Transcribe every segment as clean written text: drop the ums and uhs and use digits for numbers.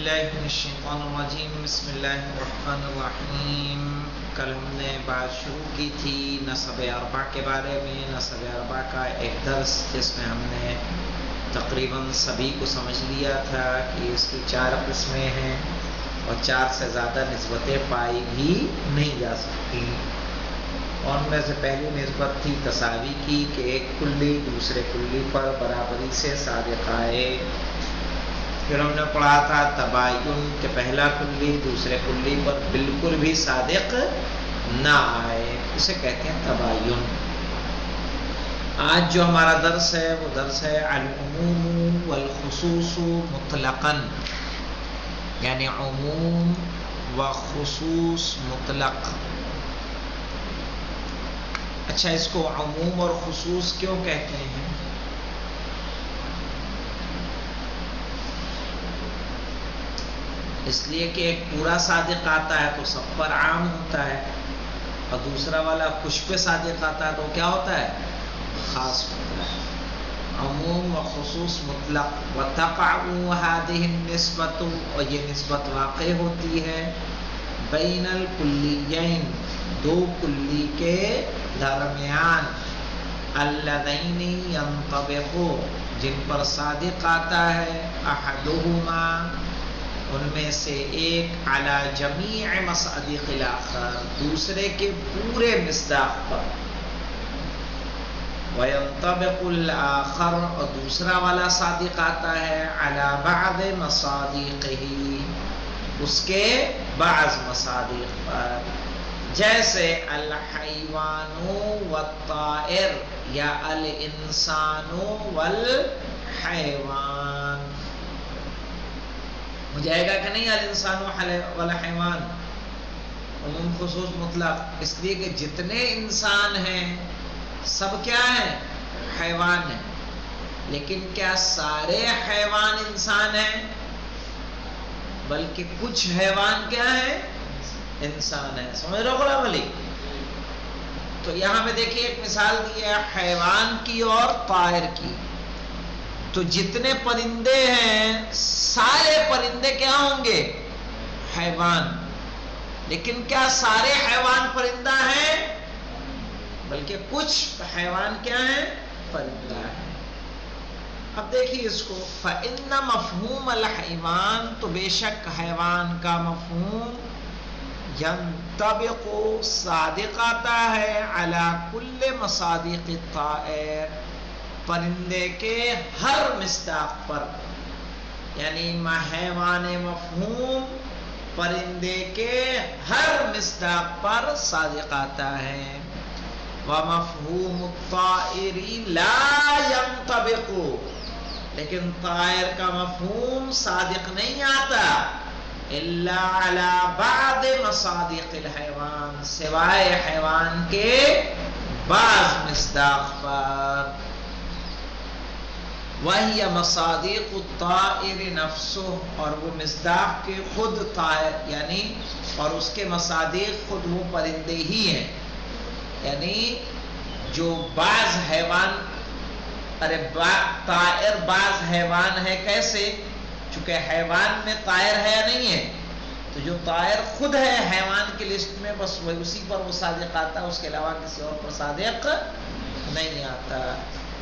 باللہ من الشیطان الرجیم بسم اللہ الرحمن الرحیم۔ کل ہم نے بات شروع کی تھی نسب اربع کے بارے میں، نسب اربع کا ایک درس جس میں ہم نے تقریباً سبھی کو سمجھ لیا تھا کہ اس کی 4 قسمیں ہیں اور 4 سے زیادہ نسبتیں پائی بھی نہیں جا سکتی، اور ان میں سے پہلی نسبت تھی تساوی کی کہ ایک کلی دوسرے کلی پر برابری سے صادق آئے۔ پھر ہم نے پڑھا تھا تباین کہ پہلا کلی دوسرے کلی پر بالکل بھی صادق نہ آئے، اسے کہتے ہیں تباین۔ آج جو ہمارا درس ہے وہ درس ہے العموم والخصوص مطلقاً، یعنی عموم و خصوص مطلق۔ اچھا، اس کو عموم اور خصوص کیوں کہتے ہیں؟ اس لیے کہ ایک پورا صادق آتا ہے تو سب پر عام ہوتا ہے، اور دوسرا والا کچھ پہ صادق آتا ہے تو کیا ہوتا ہے؟ خاص ہوتا ہے۔ عموم و خصوص مطلق۔ وتقع هذه النسبۃ، اور یہ نسبت واقع ہوتی ہے بین الکلیین، 2 کلی کے درمیان، اللذین ينطبق، جن پر صادق آتا ہے، احدہما، ان میں سے ایک، علی جمیع مصادیق الاخر، دوسرے کے پورے مصداق پر، وینطبق الآخر، اور دوسرا والا صادق آتا ہے، علی بعض مصادیقہ، اس کے بعض مصادیق پر، جیسے الحیوان والطائر یا الانسان والحیوان۔ ہو جائے گا کہ نہیں؟ الانسان والحیوان، عموم خصوص مطلق، اس لیے کہ جتنے انسان ہیں سب کیا ہیں؟ حیوان ہیں۔ لیکن کیا سارے حیوان انسان ہیں؟ بلکہ کچھ حیوان کیا ہیں؟ انسان ہیں۔ سمجھ رہے ہو غلام علی؟ تو یہاں پہ دیکھیے ایک مثال دی ہے حیوان کی اور طائر کی۔ تو جتنے پرندے ہیں سارے پرندے کیا ہوں گے؟ حیوان۔ لیکن کیا سارے حیوان پرندہ ہیں؟ بلکہ کچھ حیوان کیا ہیں؟ پرندہ ہیں۔ اب دیکھیے اس کو، فَإِنَّ مَفْهُومَ الْحَيْوَانِ، تو بے شک حیوان کا مفہوم، ينطبق، صادق آتا ہے، علی کل مصادیق الطائر، پرندے کے ہر مصداق پر، یعنی حیوان مفہوم پرندے کے ہر مصداق پر صادق آتا ہے۔ وَمَفْهُومُ الطَّائِرِ لَا يَنطَبِقُ، لیکن طائر کا مفہوم صادق نہیں آتا، الا علی بعض مصادیق الحیوان، سوائے حیوان کے بعض مصداق پر۔ وہی مصادیق الطائر نفسہ، اور وہ مصداق کے خود طائر، یعنی اور اس کے مصادیق خود وہ پرندے ہی ہیں، یعنی جو بعض حیوان، طائر بعض حیوان ہے، کیسے؟ چونکہ حیوان میں طائر ہے یا نہیں ہے، تو جو طائر خود ہے حیوان کی لسٹ میں، بس وہ اسی پر وہ صادق آتا ہے، اس کے علاوہ کسی اور پر صادق نہیں آتا۔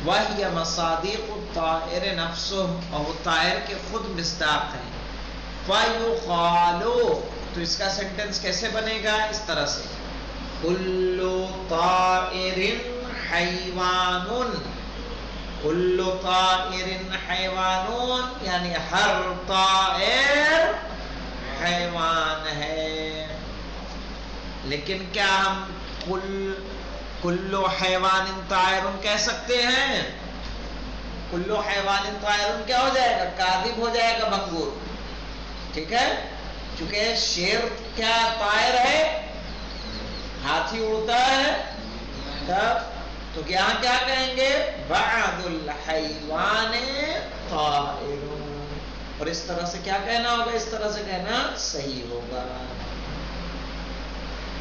وہی مصادیق الطائر نفسہ، اور وہ طائر کے خود مصداق ہیں۔ فَيُقَالُ، تو اس کا سینٹنس کیسے بنے گا؟ اس طرح سے، کُلُّ طائر حیوان، کُلُّ طائر حیوان، یعنی ہر طائر حیوان ہے۔ لیکن کیا ہم کلو حیوان طائر کہہ سکتے ہیں؟ کلو حیوان طائر کیا ہو جائے گا؟ کاذب ہو جائے گا، منگور، ٹھیک ہے؟ چونکہ شیر کیا طائر ہے؟ ہاتھی اڑتا ہے، تب تو یہاں کیا کہیں گے؟ بعض الحیوان طائر، اور اس طرح سے کیا کہنا ہوگا؟ اس طرح سے کہنا صحیح ہوگا۔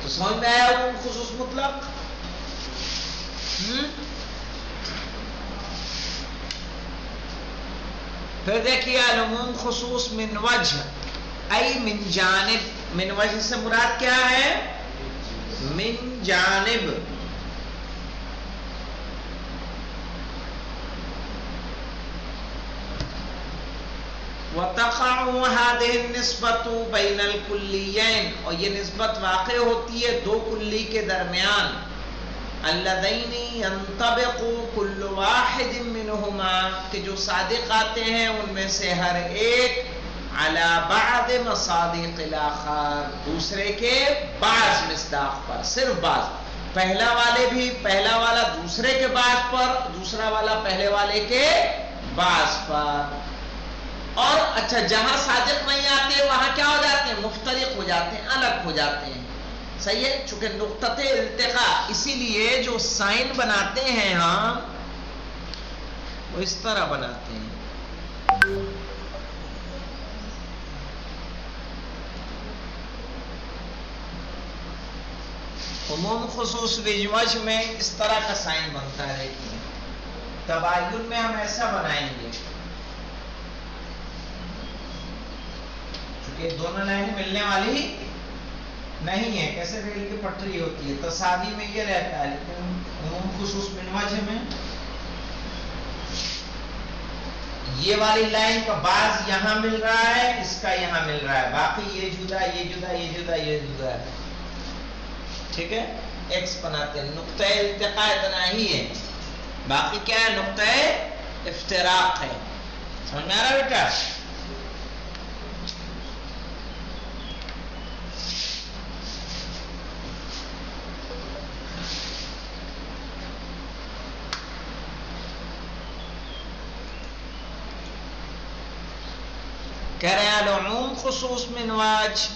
تو سمجھ میں آیا عموم خصوص مطلق؟ پھر دیکھیے العموم خصوص من وجہ، ای من جانب، من وجہ سے مراد کیا ہے؟ من جانب. وَتَقَعُ هَذِهِ النِّسْبَةُ بَيْنَ الْكُلِّيَّيْنِ، اور یہ نسبت واقع ہوتی ہے دو کلی کے درمیان. اللَّذَيْنِ يَنْطَبِقُ كُلُّ وَاحِدٍ مِّنْهُمَا، کہ جو صادق آتے ہیں ان میں سے ہر ایک عَلَى بَعْضِ مَصَادِقِ الْآخَرِ، دوسرے کے بعض مصداق پر، صرف بعض. پہلا والا دوسرے کے بعض پر، دوسرا والا پہلے والے کے بعض پر. اور اچھا جہاں صادق نہیں آتے وہاں کیا ہو جاتے ہیں؟ مفترق ہو جاتے ہیں، الگ ہو جاتے ہیں. صحیح ہے، چونکہ نقطۃ التقاء، اسی لیے جو سائن بناتے ہیں ہم وہ اس طرح بناتے ہیں. عموم خصوص وجہ میں اس طرح کا سائن بنتا ہے. تباین میں ہم ایسا بنائیں گے کہ دونوں لائن ملنے والی نہیں ہے، کیسے ریل کی پٹری ہوتی ہے، تصادی میں یہ رہتا ہے. لیکن عموم خصوص من وجہ میں یہ والی لائن کا بعض یہاں مل رہا ہے، اس کا یہاں مل رہا ہے، باقی یہ جدا یہ جدا یہ جدا یہ جدا ہے. ٹھیک ہے، ایکس بناتے ہیں. نقطہ التقاء اتنا ہی ہے، باقی کیا ہے؟ نقطہ افتراق ہے. سمجھ میں آ رہا بیٹا؟ کہہ رہے ہیں العموم خصوص من وجہ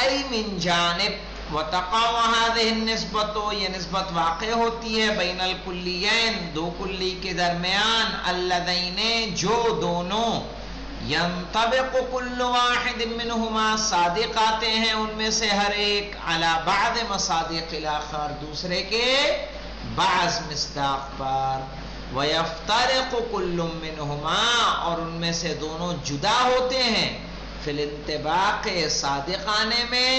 ای من جانب وتقع هذه النسبة، یہ نسبت واقع ہوتی ہے بین الکلیین، دو کلی کے درمیان، اللذین، جو دونوں، ینطبق کل واحد منہما، صادق آتے ہیں ان میں سے ہر ایک، علی بعض مصادق الاخر، دوسرے کے بعض مصداق پر، وَيَفْتَرِقُ كُلٌّ مِّنْهُمَا، اور ان میں سے دونوں جدا ہوتے ہیں، فی الانطباق، صادق آنے میں،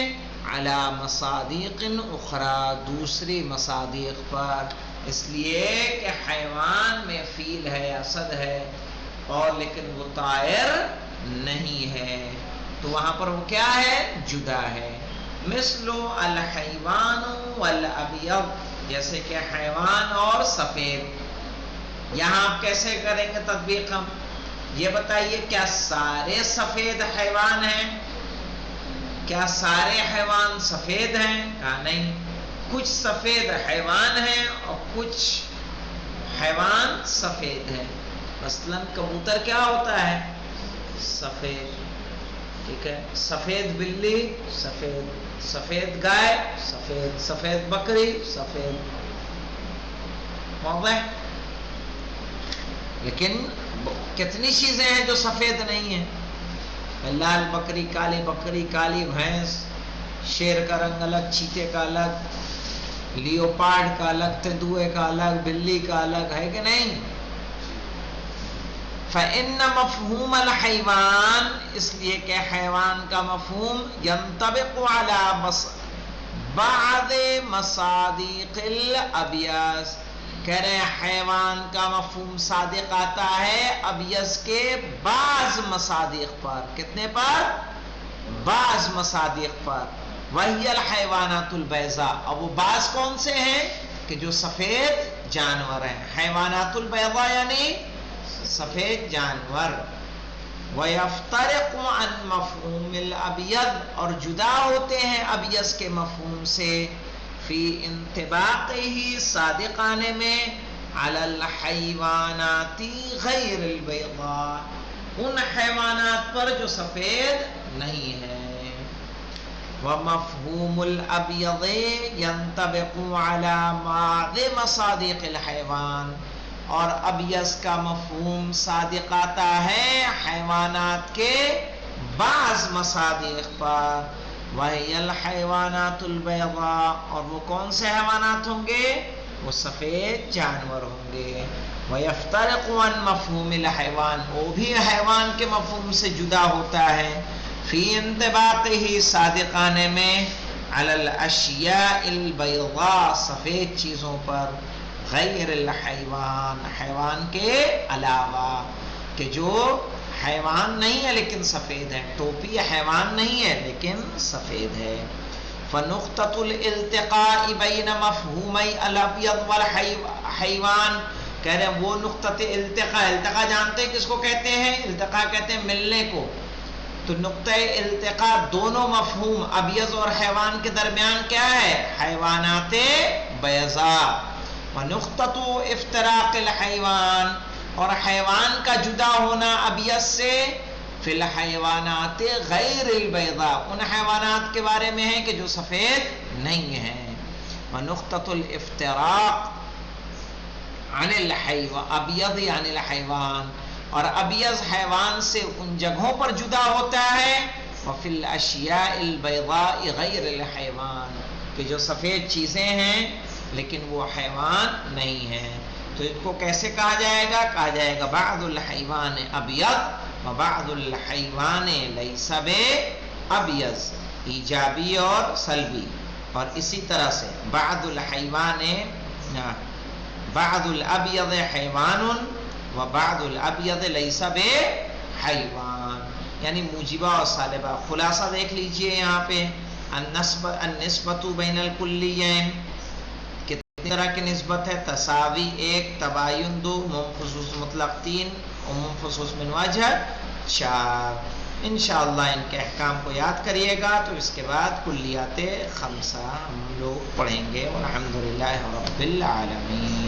علی مصادیق اخرى، دوسری مصادیق پر. اس لیے کہ حیوان میں فیل ہے، اسد ہے، اور لیکن وہ طائر نہیں ہے، تو وہاں پر وہ کیا ہے؟ جدا ہے. مثل الحیوان والابیض، جیسے کہ حیوان اور سفید. یہاں آپ کیسے کریں گے تطبیق؟ ہم یہ بتائیے، کیا سارے سفید حیوان ہیں؟ کیا سارے حیوان سفید ہیں؟ کہا نہیں، کچھ سفید حیوان ہیں اور کچھ حیوان سفید ہیں. مثلا کبوتر کیا ہوتا ہے؟ سفید. ٹھیک ہے، سفید بلی سفید، سفید گائے سفید، سفید بکری سفید. واضح؟ لیکن کتنی چیزیں ہیں جو سفید نہیں ہیں؟ لال بکری، کالی بھینس، شیر کا رنگ الگ، چیتے کا الگ، لیوپارڈ کا الگ، تندوے کا الگ، بلی کا الگ، ہے کہ نہیں؟ فَإِنَّ مَفْهُومَ الْحَيْوَانِ، اس لیے کہ حیوان کا مفہوم يَنْطَبِقُ عَلَى بَعْضِ مَصَادِقِ الْأَبْيَضِ، کہہ رہے ہیں حیوان کا مفہوم صادق آتا ہے ابیض کے بعض مصادیق پر. کتنے پر؟ بعض مصادیق پر. وہی الحیوانات البیضاء، اب وہ بعض کون سے ہیں؟ کہ جو سفید جانور ہیں. حیوانات البیضاء یعنی سفید جانور. وَيَفْتَرِقُ عَنْ مَفْهُومِ الْأَبْيَضِ، اور جدا ہوتے ہیں ابیض کے مفہوم سے، فی انطباقہ، صادق آنے میں، علی الحیوانات غیر البیضاء، ان حیوانات پر جو سفید نہیں ہے. ومفہوم الابیض ینطبق علی بعض مصادیق الحیوان، اور ابیض کا مفہوم صادق آتا ہے حیوانات کے بعض مصادیق پر. وہی الحیوانات البیضاء، اور وہ کون سے حیوانات ہوں گے؟ وہ سفید جانور ہوں گے. وَيَفْتَرِقُ عَنْ مَفْهُومِ الْحَيْوَانِ، وہ بھی حیوان کے مفہوم سے جدا ہوتا ہے، فی انطباقہ صادقانے میں، علی الاشیاء البیضاء سفید چیزوں پر، غیر الحیوان حیوان کے علاوہ، کہ جو حیوان نہیں ہے لیکن سفید ہے، ٹوپی حیوان نہیں ہے لیکن سفید ہے۔ فنقطۃ الالتقاء بین مفہومی الابیض والحیوان، کہہ رہے ہیں وہ نقطۃ التقاء جانتے ہیں کس کو کہتے ہیں؟ التقاء کہتے ہیں ملنے کو، تو نقطہ التقاء دونوں مفہوم ابیض اور حیوان کے درمیان کیا ہے؟ حیوانات بیضاء۔ ونقطۃ افتراق الحیوان، اور حیوان کا جدا ہونا ابیض سے، فی الحیوانات غیر البیضاء، ان حیوانات کے بارے میں ہے کہ جو سفید نہیں ہیں۔ ونقطۃ الافتراق عن ابیض عن الحیوان، اور ابیض حیوان سے ان جگہوں پر جدا ہوتا ہے، وفی الاشیاء البیضاء غیر الحیوان، کہ جو سفید چیزیں ہیں لیکن وہ حیوان نہیں ہیں۔ تو ان کو کیسے کہا جائے گا؟ کہا جائے گا بعض الحیوان ابیض و بعض الحیوان لیس بابیض، ایجابی اور سلبی، اور اسی طرح سے بعض الحیوان، بعض الابیض حیوان و بعض الابیض لیس بحیوان، یعنی موجبہ اور سالبہ۔ خلاصہ دیکھ لیجئے یہاں پہ، النسبۃ بین الکلیین، کتنی طرح کی نسبت ہے؟ تساوی 1، تباین 2، عموم خصوص مطلق 3، عموم خصوص من وجہ 4۔ انشاءاللہ ان کے احکام کو یاد کریے گا تو اس کے بعد کلیات 5 ہم لوگ پڑھیں گے۔ والحمدللہ رب العالمین۔